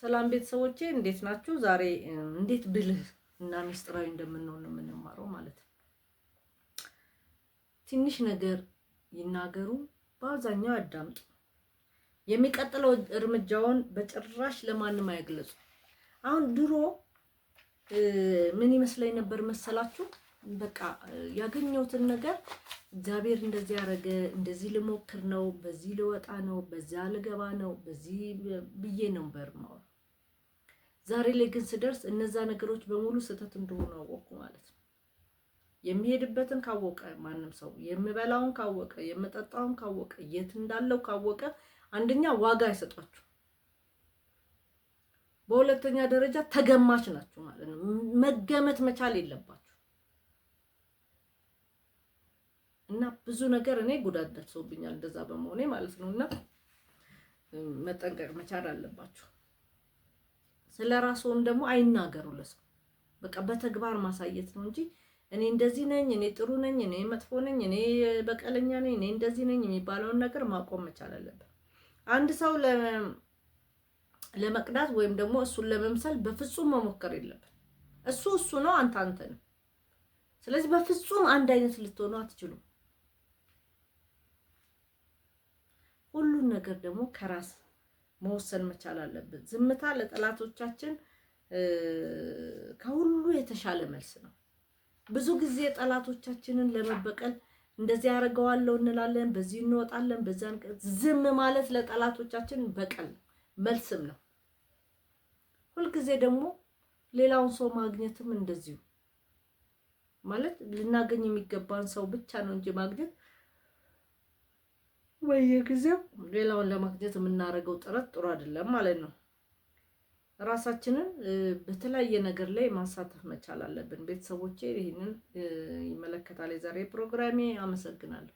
ሰላም ቤተሰቦቼ እንዴት ናችሁ? ዛሬ እንዴት ብልህ እና ሚስጥራዊ እንደምንሆን ነው የምንማረው ማለት ነው። ትንሽ ነገር ይናገሩ፣ በአብዛኛው ያዳምጡ። የሚቀጥለው እርምጃውን በጭራሽ ለማንም አይግለጹ። አሁን ድሮ ምን ይመስለኝ ነበር መሰላችሁ? በቃ ያገኘሁትን ነገር እግዚአብሔር እንደዚህ ያደረገ፣ እንደዚህ ልሞክር ነው፣ በዚህ ልወጣ ነው፣ በዚያ ልገባ ነው፣ በዚህ ብዬ ነበር ነው። ዛሬ ላይ ግን ስደርስ እነዛ ነገሮች በሙሉ ስህተት እንደሆኑ አወቅኩ ማለት ነው። የሚሄድበትን ካወቀ ማንም ሰው የሚበላውን ካወቀ የምጠጣውን ካወቀ የት እንዳለው ካወቀ አንደኛ ዋጋ አይሰጧችሁ፣ በሁለተኛ ደረጃ ተገማች ናችሁ ማለት ነው። መገመት መቻል የለባችሁ እና ብዙ ነገር እኔ ጉዳት ደርሶብኛል እንደዛ በመሆኔ ማለት ነውና መጠንቀቅ መቻል አለባችሁ። ስለራስዎም ደግሞ አይናገሩ ለሰው። በቃ በተግባር ማሳየት ነው እንጂ እኔ እንደዚህ ነኝ፣ እኔ ጥሩ ነኝ፣ እኔ መጥፎ ነኝ፣ እኔ በቀለኛ ነኝ፣ እኔ እንደዚህ ነኝ የሚባለውን ነገር ማቆም መቻል አለበት። አንድ ሰው ለመቅዳት ወይም ደግሞ እሱን ለመምሰል በፍጹም መሞከር የለበት። እሱ ነው፣ አንተ ነው። ስለዚህ በፍጹም አንድ አይነት ልትሆኑ አትችሉም። ሁሉን ነገር ደግሞ ከራስ መወሰን መቻል አለበት። ዝምታ ለጠላቶቻችን ከሁሉ የተሻለ መልስ ነው። ብዙ ጊዜ ጠላቶቻችንን ለመበቀል እንደዚህ ያደርገዋለሁ እንላለን፣ በዚህ እንወጣለን፣ በዛን ዝም ማለት ለጠላቶቻችን በቀል መልስም ነው። ሁልጊዜ ደግሞ ሌላውን ሰው ማግኘትም እንደዚሁ ማለት ልናገኝ የሚገባን ሰው ብቻ ነው እንጂ ማግኘት በየጊዜው ሌላውን ለማግኘት የምናደርገው ጥረት ጥሩ አይደለም ማለት ነው። ራሳችንን በተለያየ ነገር ላይ ማሳተፍ መቻል አለብን። ቤተሰቦቼ ይሄንን ይመለከታል የዛሬ ፕሮግራሜ። አመሰግናለሁ።